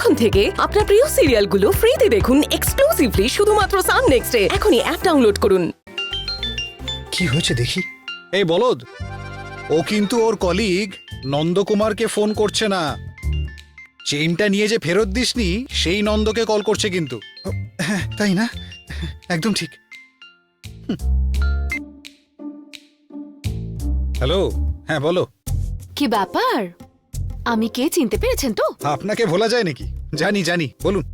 এখন থেকে আপনার প্রিয় সিরিয়ালগুলো ফ্রিতে দেখুন এক্সক্লুসিভলি শুধুমাত্র সান নেক্সটে। এখনই অ্যাপ ডাউনলোড করুন। কি হয়েছে দেখি। এই বলদ, ও কিন্তু ওর কলিগ নন্দকুমারকে ফোন করছে না, চেইনটা নিয়ে যে ফেরত দিসনি সেই নন্দকে কল করছে কিন্তু। হ্যাঁ তাই না, একদম ঠিক। হ্যালো, হ্যাঁ বলো। কি ব্যাপার, আমি কে চিনতে পেরেছেন তো? আপনাকে ভোলা যায় নাকি? জানি জানি, বলুন।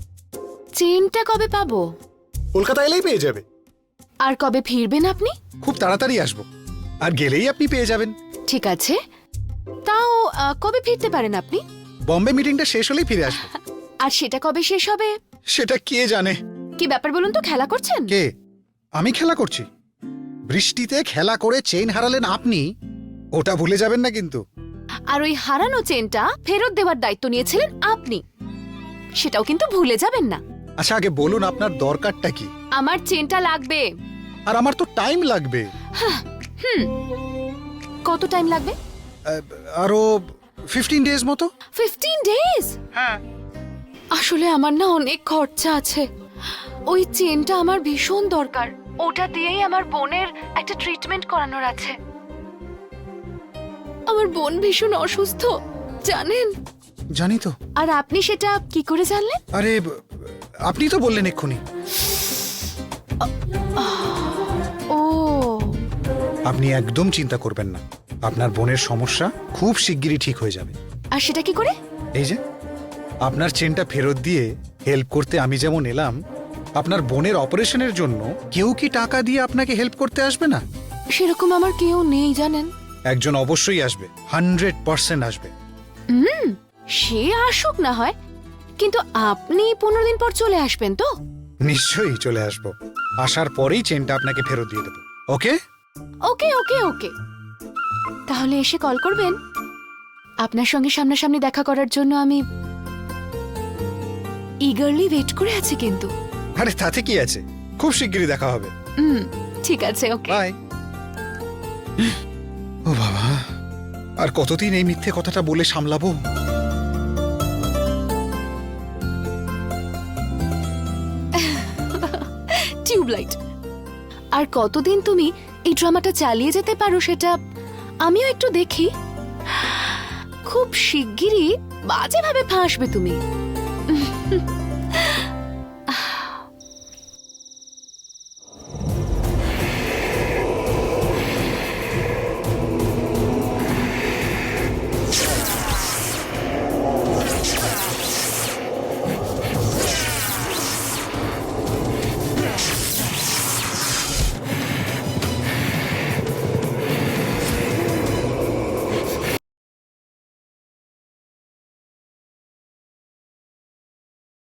চেনটা কবে পাবো? কলকাতা এলেই পেয়ে যাবে। আর কবে ফিরবেন আপনি? খুব তাড়াতাড়ি আসবো, আর গেলেই আপনি পেয়ে যাবেন। ঠিক আছে, তাও কবে ফিরতে পারেন আপনি? বম্বে মিটিংটা শেষ হলেই ফিরে আসবো। আর সেটা কবে শেষ হবে? সেটা কে জানে। কি ব্যাপার বলুন তো, খেলা করছেন? কে? আমি খেলা করছি? বৃষ্টিতে খেলা করে চেইন হারালেন আপনি, ওটা ভুলে যাবেন না কিন্তু। আর ওই হারানো চেনটা ফেরত দেওয়ার দায়িত্ব নিয়েছিলেন আপনি, সেটাও কিন্তু ভুলে যাবেন না। আচ্ছা আগে বলুন আপনার দরকারটা কি? আমার চেনটা লাগবে। আর আমার তো টাইম লাগবে। কত টাইম লাগবে? আরো 15 ডেজ মতো। 15 ডেজ? হ্যাঁ। আসলে আমার না অনেক খরচা আছে, ওই চেনটা আমার ভীষণ দরকার। ওটা দিয়েই আমার বোনের একটা ট্রিটমেন্ট করানোর আছে। আমার বোন ভীষণ অসুস্থ, জানেন? জানি তো। আর আপনি সেটা কি করে জানলেন? আরে আপনি তো বললেন এক্ষুনি। ও, আপনি একদম চিন্তা করবেন না, আপনার বোনের সমস্যা খুব শিগগিরই ঠিক হয়ে যাবে। আর সেটা কি করে? এই যে আপনার চেনটা ফেরত দিয়ে হেল্প করতে আমি যেমন এলাম, আপনার বোনের অপারেশনের জন্য কেউ কি টাকা দিয়ে আপনাকে হেল্প করতে আসবে না? সেরকম আমার কেউ নেই জানেন। একজন অবশ্যই আসবে, 100% আসবে। সে আসুক না হয়, কিন্তু আপনি 15 দিন পর চলে আসবেন তো? নিশ্চয়ই চলে আসবো, আসার পরেই চেনটা আপনাকে ফেরত দিয়ে দেবো। ওকে ওকে ওকে ওকে, তাহলে এসে কল করবেন। আপনার সঙ্গে সামনাসামনি দেখা করার জন্য আমি ইগারলি ওয়েট করে আছি কিন্তু। আরে তাতে কি আছে, খুব শিগগিরই দেখা হবে। ঠিক আছে, ওকে বাই। ও বাবা, আর কতদিন এই মিথ্যে কথাটা বলে সামলাবো? টিউবলাইট। আর কতদিন তুমি এই ড্রামাটা চালিয়ে যেতে পারো সেটা আমিও একটু দেখি। খুব শিগগিরই বাজেভাবে ফাঁসবে তুমি।